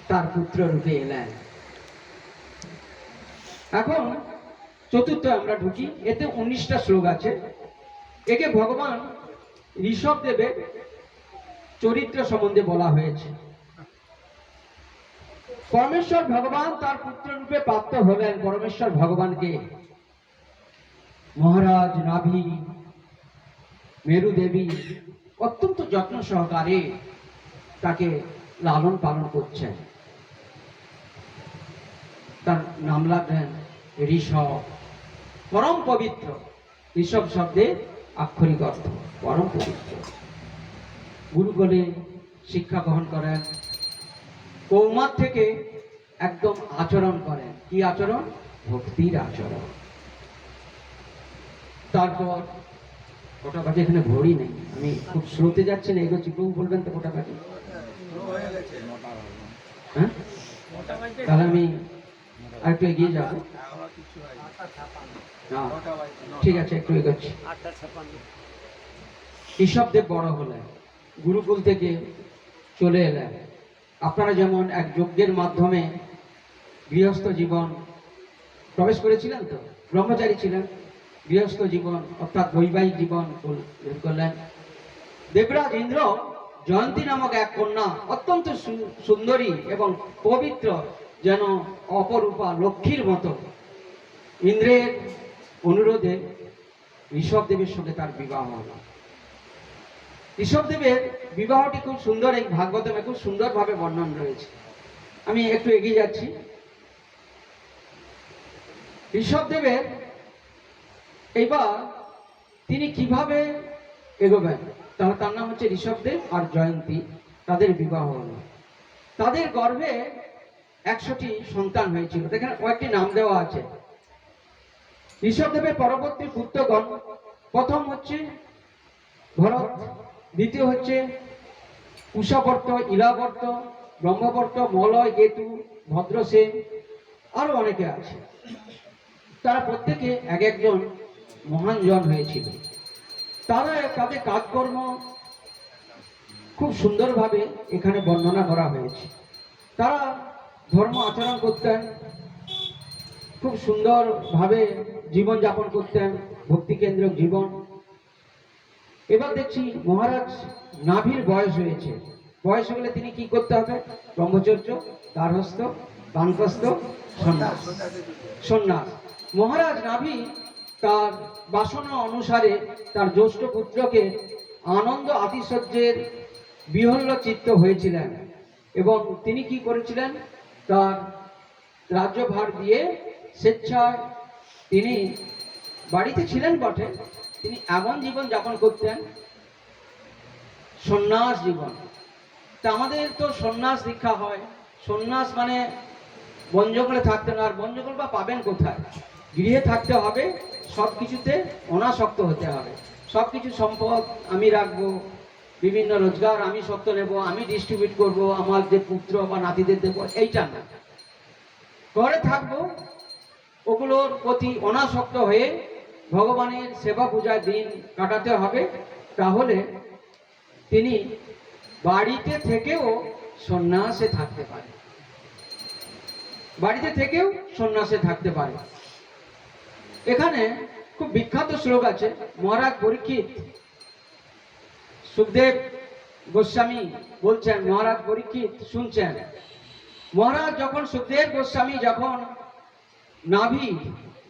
তার পুত্র রূপে এলেন। এখন চতুর্থ আমরা ঢুকি। এতে 19টা শ্লোক আছে। একে ভগবান ঋষভ দেবের চরিত্র সম্বন্ধে বলা হয়েছে। পরমেশ্বর ভগবান তার পুত্র রূপে প্রাপ্ত হলেন। পরমেশ্বর ভগবানকে মহারাজ নাভি মেরু দেবী অত্যন্ত যত্ন সহকারে তাকে লালন পালন করছেন। তার নাম রাখলেন ঋষভ, পরম পবিত্র। ঋষভ শব্দের আক্ষরিক অর্থ পরম পবিত্র। গুরুকুলে শিক্ষা গ্রহণ করেন। কৌমার থেকে একদম আচরণ করেন। কি আচরণ? ভক্তির আচরণ। তারপর কটা বাজে? এখানে ঘড়ি নেই, আমি খুব স্লোতে যাচ্ছি না, এগোচ্ছি। কেউ বলবেন তো কটা বাজে? হ্যাঁ, তাহলে আমি আর একটু এগিয়ে যাবো। ঠিক আছে, একটু এগোচ্ছি। ঋষভদেব বড় হলেন, গুরুকুল থেকে চলে এলেন। আপনারা যেমন এক যজ্ঞের মাধ্যমে গৃহস্থ জীবন প্রবেশ করেছিলেন, তো ব্রহ্মচারী ছিলেন, গৃহস্থ জীবন অর্থাৎ বৈবাহিক জীবন করলেন। দেবরাজ ইন্দ্র জয়ন্তী নামক এক কন্যা, অত্যন্ত সুন্দরী এবং পবিত্র, যেন অপরূপা লক্ষ্মীর মতো, ইন্দ্রের অনুরোধে ঋষভদেবের সঙ্গে তার বিবাহ হল। ঋষভদেবের বিবাহটি খুব সুন্দর, এই ভাগবতমে খুব সুন্দরভাবে বর্ণন রয়েছে। আমি একটু এগিয়ে যাচ্ছি। ঋষভদেবের এইবার তিনি কিভাবে এগোবেন, তার নাম হচ্ছে ঋষভদেব আর জয়ন্তী। তাদের বিবাহ হল। তাদের গর্ভে 100টি সন্তান হয়েছিল। এখানে কয়েকটি নাম দেওয়া আছে। ঋষভদেবের পরবর্তী পুত্রগণ, প্রথম হচ্ছে ভরত, দ্বিতীয় হচ্ছে কুশাবর্ত, ইলাবর্ত, ব্রহ্মবর্ত, মলয়, কেতু, ভদ্রসেন, আরো অনেকে আছে। তারা প্রত্যেকে এক একজন মহান জন হয়েছিল। তারা তাদের কাজকর্ম খুব সুন্দরভাবে এখানে বর্ণনা করা হয়েছে। তারা ধর্ম আচরণ করতেন, খুব সুন্দরভাবে জীবনযাপন করতেন, ভক্তিকেন্দ্রিক জীবন। এবার দেখছি মহারাজ নাভির বয়স হয়েছে। বয়স হলে তিনি কি করতে হবে? ব্রহ্মচর্য, গার্হস্থ্য, বানপ্রস্থ, সন্ন্যাস। সন্ন্যাস। মহারাজ নাভি তার বাসনা অনুসারে তার জ্যেষ্ঠ পুত্রকে আনন্দ আতিশয্যের বিহ্বল চিত্ত হয়েছিলেন এবং তিনি কি করেছিলেন? তার রাজ্যভার দিয়ে স্বেচ্ছায় তিনি বাড়িতে ছিলেন বটে, তিনি এমন জীবন যাপন করতেন, সন্ন্যাস জীবন। তা আমাদের তো সন্ন্যাস দীক্ষা হয়। সন্ন্যাস মানে বন জঙ্গলে থাকতে না। আর বন জঙ্গল বা পাবেন কোথায়? গৃহে থাকতে হবে, সব কিছুতে অনাসক্ত হতে হবে। সব কিছু সম্পদ আমি রাখবো, বিভিন্ন রোজগার আমি সত্য নেব, আমি ডিস্ট্রিবিউট করব, আমার যে পুত্র বা নাতিদের দেবো, এইটা না। ঘরে থাকবো, ওগুলোর প্রতি অনাসক্ত হয়ে ভগবানের সেবা পূজায় দিন কাটাতে হবে। তাহলে তিনি বাড়িতে থেকেও সন্ন্যাসে থাকতে পারে। বাড়িতে থেকেও সন্ন্যাসে থাকতে পারে। এখানে খুব বিখ্যাত শ্লোক আছে। মহারাজ পরীক্ষিত, সুখদেব গোস্বামী বলছেন, মহারাজ পরীক্ষিত শুনছেন। মহারাজ যখন সুখদেব গোস্বামী যখন নাভি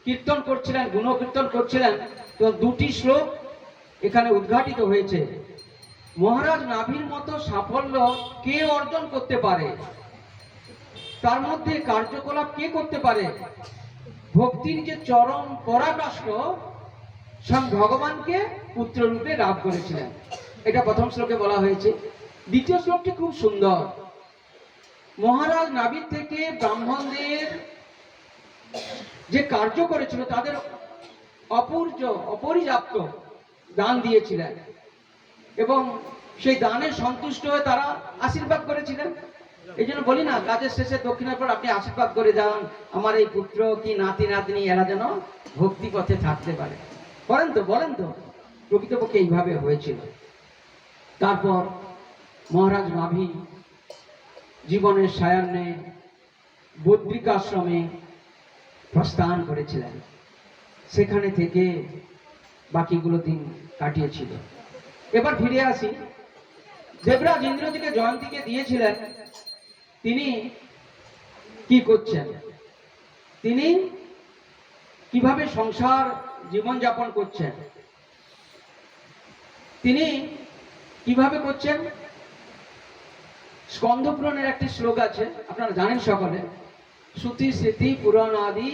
কীর্তন করছিলেন, গুণকীর্তন করছিলেন, তো দুটি শ্লোক এখানে উদ্ঘাটিত হয়েছে। মহারাজ নাভির মতো সাফল্য কে অর্জন করতে পারে? তার মধ্যে কার্যকলাপ কে করতে পারে? ভক্তির যে চরম পরাকাষ্ঠ, স্বয়ং ভগবানকে পুত্র রূপে লাভ করেছিলেন। এটা প্রথম শ্লোকে বলা হয়েছে। দ্বিতীয় শ্লোকটি খুব সুন্দর। মহারাজ নাভির থেকে ব্রাহ্মণদের যে কার্য করেছিল, তাদের অপর্যাপ্ত দান দিয়েছিলেন এবং সেই দানে সন্তুষ্ট হয়ে তারা আশীর্বাদ করেছিলেন। এই জন্য বলি না, কাজের শেষে দক্ষিণের পর আপনি আশীর্বাদ করে যান, আমার এই পুত্র কি নাতি নাতনি এরা যেন ভক্তি পথে থাকতে পারে। বলেন তো, বলেন তো, প্রকৃতপক্ষে এইভাবে হয়েছিল। তারপর মহারাজ নাভি জীবনের সায়ান্নে বদ্রিকাশ্রমে প্রস্থান করেছিলেন। সেখানে থেকে বাকিগুলো দিন কাটিয়েছিল। এবার ফিরে আসি, দেবরাজ ইন্দ্রজিকে জয়ন্তীকে দিয়েছিলেন, তিনি কি করছেন, তিনি কিভাবে সংসার জীবনযাপন করছেন, তিনি কিভাবে করছেন। স্কন্ধপুরাণের একটি শ্লোক আছে, আপনারা জানেন সকলে, শ্রুতি স্মৃতি পুরাণ আদি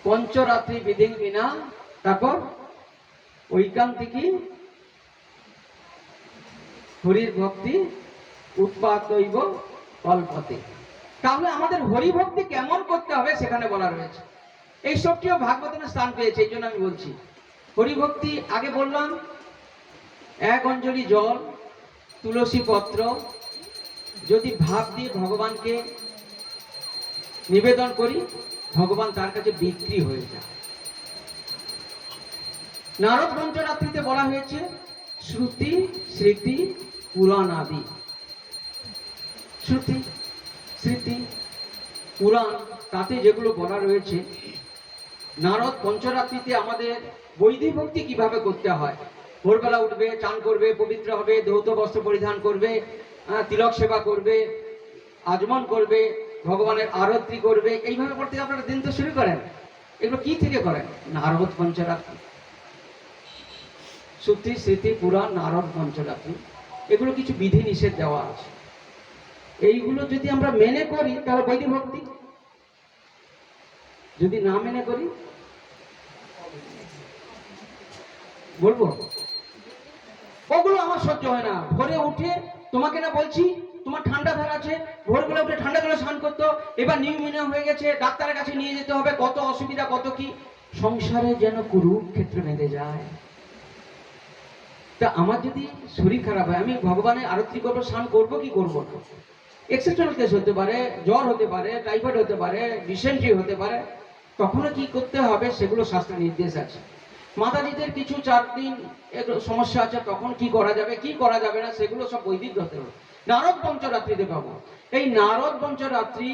পঞ্চরাত্রি বিধি বিনা, তারপর ঐকান্তিকী হরির ভক্তি উৎপাতৈব কল্পতে। তাহলে আমাদের হরি ভক্তি কেমন করতে হবে সেখানে বলা রয়েছে। এই সবটিও ভাগবতের স্থান পেয়েছে, এই জন্য আমি বলছি। হরি ভক্তি আগে বললাম, এক অঞ্জলি জল, তুলসী পত্র যদি ভাব দিয়ে ভগবানকে নিবেদন করি, ভগবান তার কাছে বিক্রি হয়ে যায়। নারদ পঞ্চরাত্রিতে বলা হয়েছে শ্রুতি স্মৃতি পুরাণ আদি। শ্রুতি স্মৃতি পুরাণ, তাতে যেগুলো বলা রয়েছে, নারদ পঞ্চরাত্রিতে আমাদের বৈদিক ভক্তি কিভাবে করতে হয়। ভোরবেলা উঠবে, চান করবে, পবিত্র হবে, ধৌত বস্ত্র পরিধান করবে, তিলক সেবা করবে, আজমন করবে, ভগবানের আরতি করবে, এইভাবে করতে আপনারা দিন তো শুরু করেন। এগুলো কি থেকে করেন? নারদ পঞ্চরাত্রি, শ্রুতি স্মৃতি পুরাণ, নারদ পঞ্চরাত্রি, এগুলো কিছু বিধি নিষেধ দেওয়া আছে। এইগুলো যদি আমরা মেনে করি তাহলে বৈদিক ভক্তি, যদি না মেনে করি বলবো ওগুলো আমার সহ্য হয় না। ভোরে উঠে, তোমাকে না বলছি তোমার ঠান্ডা ধার আছে, ভোরবেলা উঠে ঠান্ডা জলে স্নান করতো, এবার নিউমোনিয়া হয়ে গেছে, ডাক্তারের কাছে নিয়ে যেতে হবে, কত অসুবিধা, কত কি, সংসারে যেন কুরুক্ষেত্র বেঁধে যায়। তা আমার যদি শরীর খারাপ হয়, আমি ভগবানের আরতি করবো, স্নান করবো কি করবো না? এক্সেপশনাল কেস হতে পারে, জ্বর হতে পারে, টাইফয়েড হতে পারে, ডিসেন্ট্রি হতে পারে, তখনও কি করতে হবে সেগুলো শাস্ত্রে নির্দেশ আছে। মাতাজিদের কিছু 4 দিন সমস্যা আছে, তখন কি করা যাবে কি করা যাবে না সেগুলো সব বৈদিক হতে হবে। নারদ পঞ্চরাত্রিতে পাবো। এই নারদ পঞ্চরাত্রি,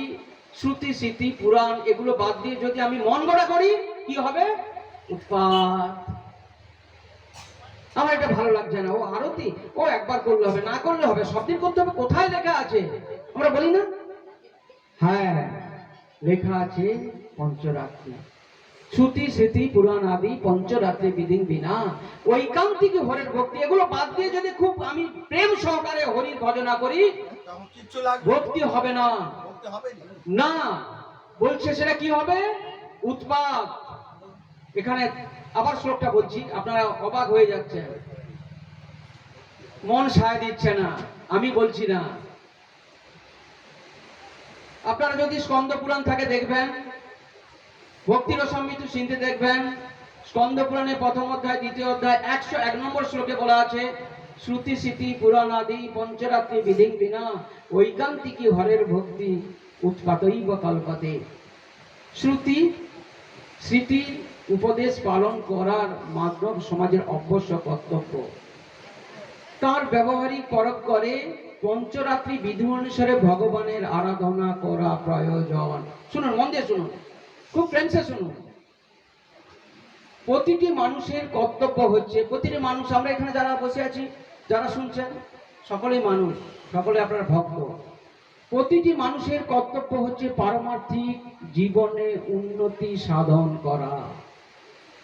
শ্রুতি স্মৃতি পুরাণ এগুলো বাদ দিয়ে যদি আমি মন গড়া করি, কি হবে? উৎপাত। আমার এটা ভালো লাগছে না, ও আরতি ও একবার করলে হবে, না করলে হবে, সব দিন করতে হবে। কোথায় লেখা আছে? আমরা বলি না? হ্যাঁ, লেখা আছে পঞ্চরাত্রি, শ্রুতি স্মৃতি পুরাণ আদি পঞ্চরাত্রি বিধি বিনা ঐকান্তিক হরির ভক্তি। এগুলো বাদ দিয়ে যদি খুব আমি প্রেম সহকারে হরির ভজনা করি, ভক্তি হবে না। না, বলছে সেটা কি হবে? উৎপাত। এখানে আবার শ্লোকটা বলছি, আপনারা অবাক হয়ে যাচ্ছেন, মন সায় দিচ্ছে না, আমি বলছি না। আপনারা যদি স্কন্দ পুরাণ থাকে দেখবেন, ভক্তি রসামৃত সিন্ধে দেখবেন, স্কন্দ পুরাণে প্রথম অধ্যায় দ্বিতীয় অধ্যায় 101 নম্বর শ্লোকে বলা আছে, শ্রুতি স্মৃতি পুরাণ আদি পঞ্চরাত্রি বিধি বিনা ঐকান্তিকী হরের ভক্তি উৎপাতৈব কল্পতে। শ্রুতি স্মৃতি উপদেশ পালন করার মাধ্যম সমাজের অবশ্য কর্তব্য। তার ব্যবহারিক পরখ করে পঞ্চরাত্রি বিধি অনুসারে ভগবানের আরাধনা করা প্রয়োজন। শুনুন, মন দিয়ে শুনুন, খুব প্রেমসে শুনুন। প্রতিটি মানুষের কর্তব্য হচ্ছে, প্রতিটি মানুষ, আমরা এখানে যারা বসে আছি, যারা শুনছেন, সকলেই মানুষ, সকলে আপনার ভক্ত। প্রতিটি মানুষের কর্তব্য হচ্ছে পারমার্থিক জীবনে উন্নতি সাধন করা।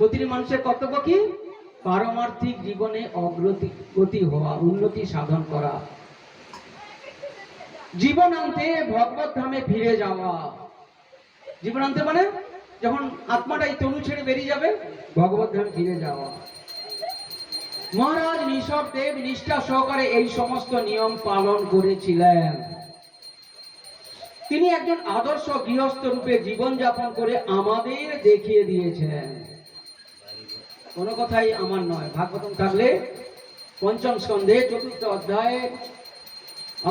প্রতিটি মানুষের কর্তব্য কি? পারমার্থিক জীবনে অগ্রগতি হওয়া, উন্নতি সাধন করা, জীবনান্তে ভগবত ধামে ফিরে যাওয়া। জীবনান্তে মানে যখন আত্মাটা এই তনু ছেড়ে বেরিয়ে যাবে, ভগবত ধামে ফিরে যাওয়া। মহারাজ ঋষভদেব নিষ্ঠা সহকারে এই সমস্ত নিয়ম পালন করেছিলেন। তিনি একজন আদর্শ গৃহস্থ রূপে জীবনযাপন করে আমাদের দেখিয়ে দিয়েছেন। কোনো কথাই আমার নয়, ভাগবতম থাকলে পঞ্চম স্কন্ধে 4th অধ্যায়ে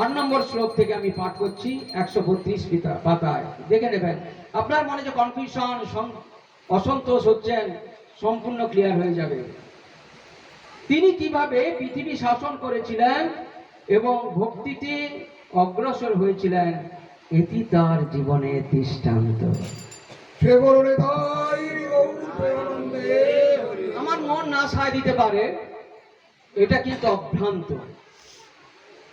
8 নম্বর শ্লোক থেকে আমি পাঠ করছি, 132 পাতায় দেখে নেবেন। আপনার মনে যে কনফিউশন, অসন্তোষ হচ্ছেন, সম্পূর্ণ ক্লিয়ার হয়ে যাবে। তিনি কিভাবে পৃথিবী শাসন করেছিলেন এবং ভক্তিতে অগ্রসর হয়েছিলেন, এটি তার জীবনের দৃষ্টান্ত। আমার মন না সায় দিতে পারে, এটা কিন্তু অভ্রান্ত।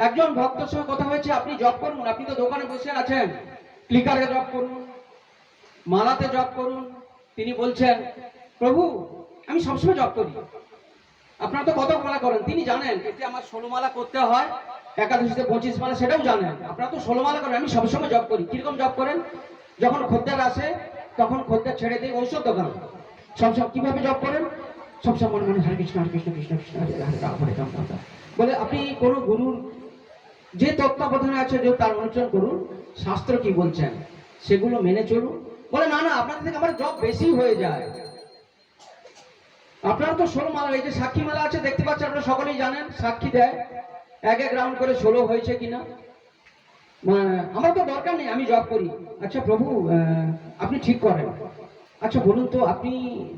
একজন ভক্তের সঙ্গে কথা হয়েছে, আপনি জপ করুন, আপনি তো দোকানে বসে আছেন, ক্লিকারে জপ করুন, মালাতে জপ করুন। তিনি বলছেন, প্রভু আমি সবসময় জপ করি। আপনারা তো কত মালা করেন, তিনি জানেন এতে আমার 16 মালা করতে হয়, একাদশীতে 25 মালা, সেটাও জানেন। আপনারা তো 16 মালা করেন, আমি সবসময় জপ করি। কিরকম জপ করেন? যখন খদ্দের আসে তখন খদ্দের ছেড়ে দিয়ে ঔষধ দোকান। সবসময় কিভাবে জপ করেন? সবসময় মনে মনে হরে কৃষ্ণ হরে কৃষ্ণ কৃষ্ণ কৃষ্ণ হরে হরে রাম হরে রাম রাম। বলে আপনি কোনো গুরুর যে তত্ত্বাবধানে আছে যে তার অনুসরণ করুন, শাস্ত্র কি বলছেন সেগুলো মেনে চলুন। বলে না না, আপনাদের থেকে আমার জব বেশি হয়ে যায়। আপনারা তো 16 মালা, এই যে সাক্ষী মালা আছে দেখতে পাচ্ছেন, আপনারা সকলেই জানেন, সাক্ষী দেয় এক এক রাউন্ড করে 16 হয়েছে কিনা। আমার তো দরকার নেই, আমি জব করি। আচ্ছা প্রভু আপনি ঠিক করেন। আচ্ছা বলুন তো আপনি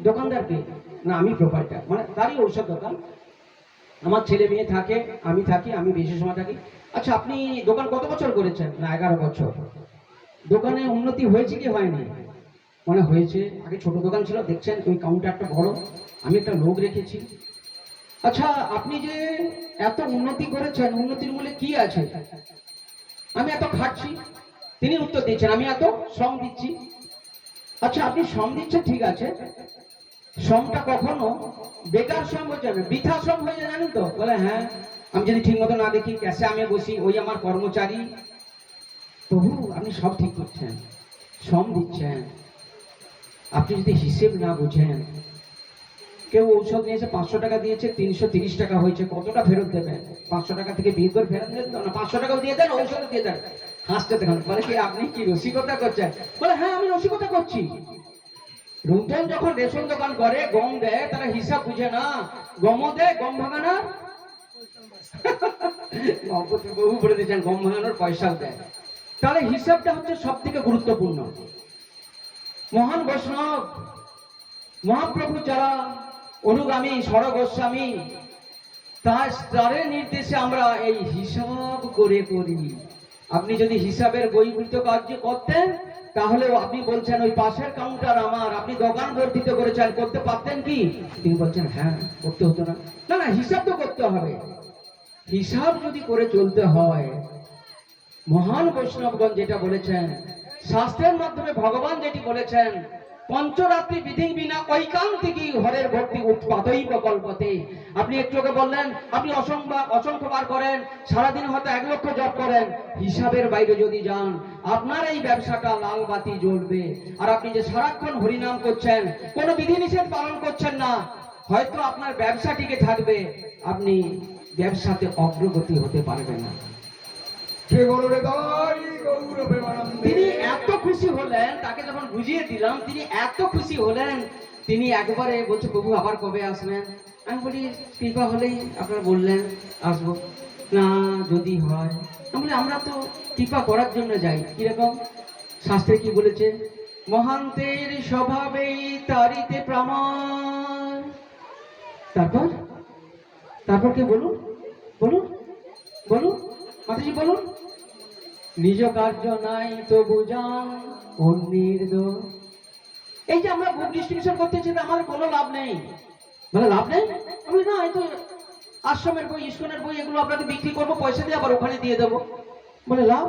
দোকানদার কে? না আমি প্রোপাইটার, মানে তারই ঔষধ দোকান। আমার ছেলে মেয়ে থাকে, আমি থাকি, আমি বেশি সময় থাকি। আচ্ছা আপনি দোকান কত বছর করেছেন? না 11 বছর। দোকানে উন্নতি হয়েছে কি হয়নি? মানে হয়েছে। আগে ছোট দোকান ছিল, দেখছেন ওই কাউন্টারটা বড়, আমি একটা লোক রেখেছি। আচ্ছা আপনি যে এত উন্নতি করেছেন, উন্নতির মূলে কি আছে? আমি এত খাটছি। তিনি উত্তর দিচ্ছেন, আমি এত শ্রম দিচ্ছি। আচ্ছা আপনি শ্রম দিচ্ছেন ঠিক আছে, শ্রমটা কখনো বেকার শ্রম হয়ে যাবে, বৃথা শ্রম হয়ে যায় জানেন তো? বলে হ্যাঁ, আমি যদি ঠিক মতো না দেখি, ক্যাশে আমি বসি, ওই আমার কর্মচারী। প্রভু আপনি সব ঠিক করছেন, শ্রম দিচ্ছেন, আপনি যদি হিসেব না বুঝেন, কেউ ঔষধ নিয়েছে 500 টাকা দিয়েছে, 330 টাকা হয়েছে, কতটা ফেরত দেবেন? 500 টাকা থেকে 20 করে ফেরত দেন না, 500 টাকাও দিয়ে দেন, ঔষধও দিয়ে দেন। হাসতে দেখুন, বলে কি আপনি কি রসিকতা করছেন? বলে হ্যাঁ আমি রসিকতা করছি। রুদন যখন রেশন দোকান করে, গম দেয়, তারা হিসাব বুঝে না, গমও দেয়, গম ভাঙানা বহু বলে দিয়েছেন, গম ভাঙানোর পয়সাও দেয়। তাহলে হিসাবটা হচ্ছে সব থেকে গুরুত্বপূর্ণ। মহান বৈষ্ণব মহাপ্রভু যারা অনুগামী সর গোস্বামী, তাদের নির্দেশে আমরা এই হিসাব করে করি। আপনি যদি হিসাবের বহির্ভূত কার্য করতেন, তাহলেও আপনি বলছেন ওই পাশের কাউন্টার আমার, আপনি দোকান বর্ধিত করেছেন, করতে পারতেন কি? তিনি বলছেন হ্যাঁ, করতে হতো না। না না, হিসাব তো করতে হবে। হিসাব যদি করে চলতে হয়, মহান বৈষ্ণবগণ যেটা বলেছেন, শাস্ত্রের মাধ্যমে ভগবান যেটি বলেছেন, পঞ্চরাত্রি বিধি বিনা ঐকান্তিকী হরের ভক্তি উৎপাদই প্রকল্পতে। আপনি একটু আগে বললেন আপনি অসংখ্যবার করেন, সারাদিন হয়তো 1 লক্ষ জপ করেন, হিসাবের বাইরে যদি যান আপনার এই ব্যবসাটা লাল বাতি জ্বলবে। আর আপনি যে সারাক্ষণ হরিনাম করছেন, কোনো বিধিনিষেধ পালন করছেন না, হয়তো আপনার ব্যবসা টিকে থাকবে, আপনি ব্যবসাতে অগ্রগতি হতে পারবেন না। তিনি এত খুশি হলেন, তাকে যখন বুঝিয়ে দিলাম তিনি এত খুশি হলেন, তিনি একবারে বলছে প্রভু আবার কবে আসবেন? আমি বলি কৃপা হলেই আপনারা বললেন আসবো, না যদি হয়। আমি বলি আমরা তো কৃপা করার জন্য যাই। কিরকম? শাস্ত্রে কি বলেছে? মহান্তের স্বভাবেই তারিতে প্রমাণ। তারপর তারপর কে বলুন বলুন বলুন মাতাজি বলুন। নিজ কার্য নাই তো বুঝান অন্যের দোষ। এই যে আমরা বুক ডিস্ট্রিবিউশন করতেছি, আমার কোনো লাভ নেই। মানে লাভ নেই? আমি না, এই তো আশ্রমের বই, ইস্কনের বই, এগুলো আপনাকে বিক্রি করবো, পয়সা দিয়ে আবার ওখানে দিয়ে দেবো। বলে লাভ?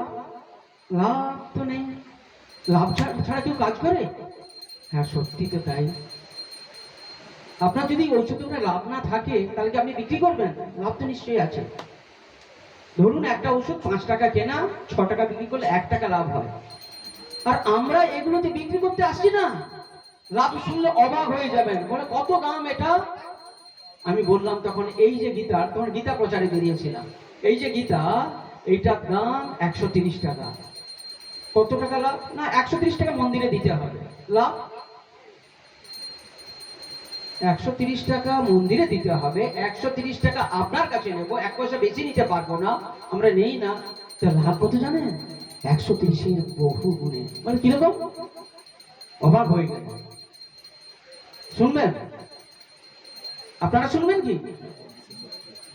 লাভ তো নেই। লাভ ছাড়া কেউ কাজ করে? হ্যাঁ সত্যি তো তাই। আপনার যদি ঔষধে লাভ না থাকে, তাহলে কি আপনি বিক্রি করবেন? লাভ তো নিশ্চয়ই আছে। ধরুন একটা ওষুধ 5 টাকা কেনা, 6 টাকা বিক্রি করলে 1 টাকা লাভ হয়। আর আমরা এগুলোতে বিক্রি করতে আসছি না। লাভ শুনলে অবাক হয়ে যাবেন, বলে কত দাম এটা? আমি বললাম তখন এই যে গীতা, তখন গীতা প্রচারে বেরিয়েছিলাম, এই যে গীতা, এইটার দাম 130 টাকা। কত টাকা লাভ? না 130 টাকা মন্দিরে দিতে হবে। লাভ 130 টাকা মন্দিরে দিতে হবে, 130 টাকা আপনার কাছে নেবো, 1 পয়সা বেশি নিতে পারবো না, আমরা নেই না। তো লাভ কত জানেন? 130-এর বহু গুণে। মানে কিরকম? অবাক হয়ে গেল। শুনবেন? আপনারা শুনবেন কি?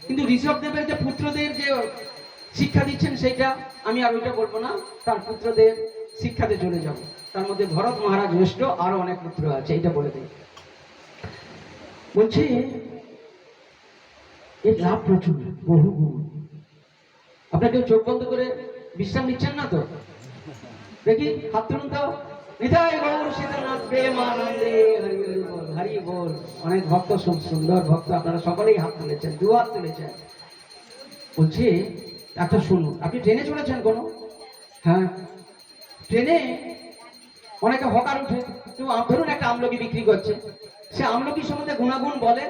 কিন্তু ঋষভদেবের যে পুত্রদের যে শিক্ষা দিচ্ছেন সেইটা আমি আর ওইটা বলবো না, তার পুত্রদের শিক্ষাতে চলে যাব। তার মধ্যে ভরত মহারাজ জ্যেষ্ঠ, আরো অনেক পুত্র আছে, এটা বলে দিই। বলছি এর লাভ প্রচুর, বহু গুণ। আপনার কেউ চোখ বন্ধ করে বিশ্রাম নিচ্ছেন না তো? দেখি হাত তুলুন তো। নিতাই গৌর সীতানাথ প্রেমানন্দে হরি হরি বল, হরি বল। অনেক ভক্ত, সুন্দর ভক্ত, আপনারা সকলেই হাত তুলেছেন, দু হাত তুলেছেন। বলছি একটা শুনুন, আপনি ট্রেনে চলেছেন কোনো? হ্যাঁ, ট্রেনে অনেকে হকার উঠে, তো ধরুন একটা আমলকি বিক্রি করছে, সে আমলকি সম্বন্ধে গুণাগুণ বলে,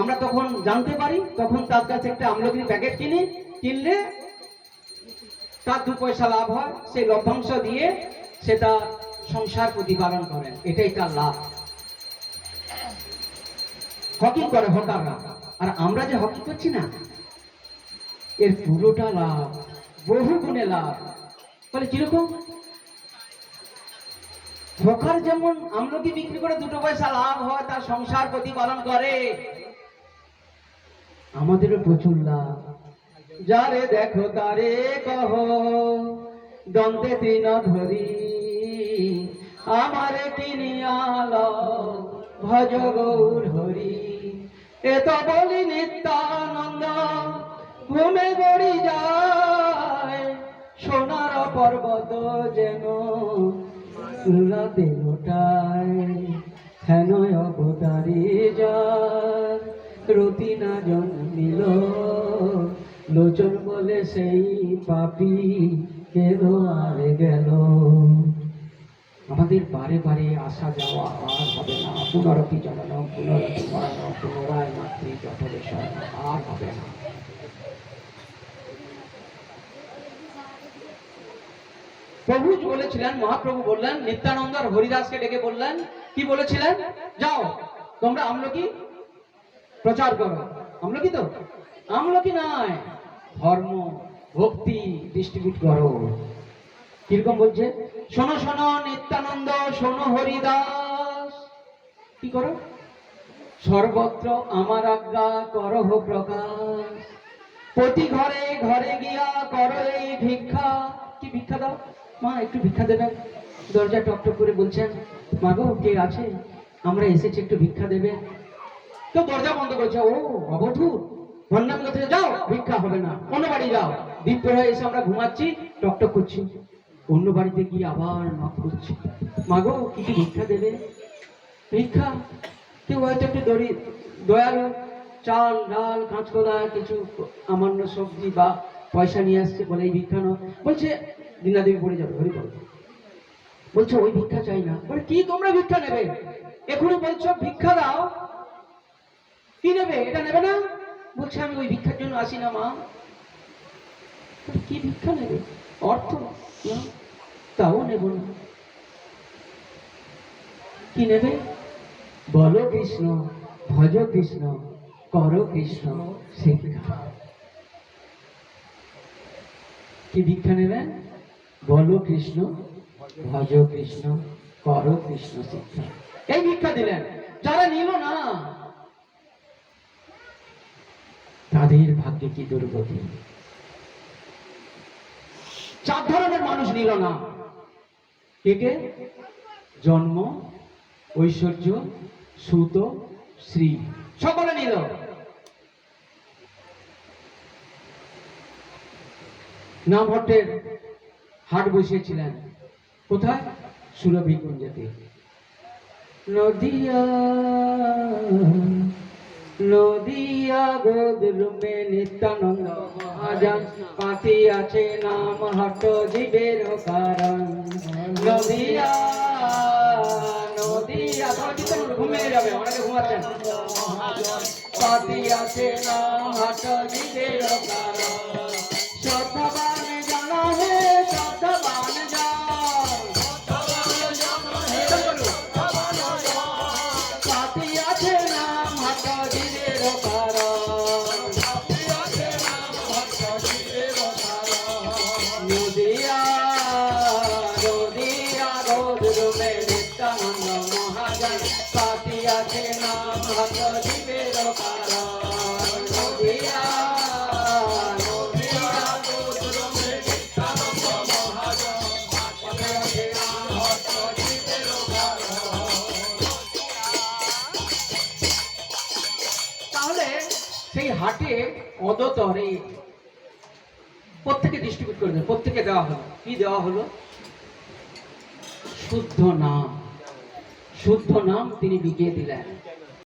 আমরা তখন জানতে পারি, তখন তার কাছে একটা আমলকির প্যাকেট কিনলে তার 2 পয়সা লাভ হয়, সেই লভ্যাংশ দিয়ে সেটা সংসার প্রতিপালন করেন, এটাই তার লাভ। হকি করে হকাররা, আর আমরা যে হকি করছি না, এর পুরোটা লাভ, বহু গুণে লাভ। বলে কিরকম? হকার যেমন আমলকি বিক্রি করে 2 পয়সা লাভ হয়, তার সংসার প্রতিপালন করে, আমাদেরও প্রচুর লাভ। যারে দেখো তারে কহ দন্তে তৃণ ধরি, আমারে কিনিয়াল ভজ গৌর হরি। এত বলি নিত্যানন্দ ঘুমে গড়ি যায়, সোনার পর্বত যেন রাতে লোটায়, হেন অবতারি যার রতি না জন্মিল, লোচন বলে সেই পাপি কেন আর গেল। আমাদের বারে বারে আসা যাওয়া আর হবে না, পুনরপি জনন পুনরপি মরণ পুনরায় মাতৃ যথেশন আর হবে না। প্রভু বলেছিলেন, মহাপ্রভু বললেন, নিত্যানন্দ আর হরিদাসকে ডেকে বললেন, কি বলেছিলেন? যাও তোমরা আমলকি প্রচার করো। আমলকি তো আমলকি নয়, ধর্ম ভক্তি ডিস্ট্রিবিউট করো। কিরকম বলছে? শোনো শোনো নিত্যানন্দ, শোনো হরিদাস, কি করো? সর্বত্র আমার আজ্ঞা করো প্রকাশ, প্রতি ঘরে ঘরে গিয়া করো এই ভিক্ষা। কি ভিক্ষা দাও? মা একটু ভিক্ষা দেবেন। দরজা টকটক করে বলছেন, মা গো কে আছে? আমরা এসেছি, একটু ভিক্ষা দেবে। তো দরজা বন্ধ করছে, ও অবধূত ভন্ডাম করতে, যাও ভিক্ষা হবে না, অন্য বাড়ি যাও। দ্বীপ হয়ে এসে আমরা ঘুমাচ্ছি, টকটক করছি, অন্য বাড়িতে গিয়ে আবার নক করছি, মা গো কিছু ভিক্ষা দেবে। ভিক্ষা কেউ হয়তো একটু দয়ালু চাল ডাল কাঁচকলা কিছু সামান্য সবজি বা পয়সা নিয়ে আসছে, বলে এই ভিক্ষা নাও। বলছে দীনা দেবী পড়ে যাবে, হরি বল। বলছে ওই ভিক্ষা চাই না। বলে কি তোমরা ভিক্ষা নেবে? এখনো বলছো ভিক্ষা দাও, কি নেবে? এটা নেবে না? বলছে আমি ওই ভিক্ষার জন্য আসি না মা। কি ভিক্ষা নেবে? অর্থ তাও নেব না। কি নেবে? বলো কৃষ্ণ, ভজ কৃষ্ণ, করো কৃষ্ণ শিক্ষা। কি ভিক্ষা নেবেন? বলো কৃষ্ণ, ভজ কৃষ্ণ, করো কৃষ্ণ শিক্ষা। এই ভিক্ষা দিলেন। যারা নিল না তাদের ভাগ্যে কি দুর্গতি। 4 ধরনের মানুষ নিল না। কে কে? জন্ম, ঐশ্বর্য, সুত, শ্রী, সকলে নিল। নামহট্টের হাট বসিয়েছিলেন। কোথায়? সুরভিকুঞ্জতে। নদিয়া নদিয়া গোদরূপে নিত্যানন্দ মহাজন, পাতি আছে নাম হট জীবের কারণ। নদিয়া নদিয়া, ঘুমিয়ে যাবে, অনেকে ঘুমাচ্ছেন। পাতি আছে নাম হট জীবের কারণ, শ্রদ্ধাবান জানা হে শ্রদ্ধাবান যা। পাতি আছে নাম হট জীবের কারণ, নদিয়া নদিয়া গৌরবে নিত্যানন্দ মহাজন, পাতি আছে নাম হট জীবের কারণ। নদিয়া ঘাটে অদতরে প্রত্যেকে ডিস্ট্রিবিউট করে দেয়, প্রত্যেকে দেওয়া হলো। কি দেওয়া হলো? শুদ্ধ নাম। শুদ্ধ নাম তিনি বিকিয়ে দিলেন।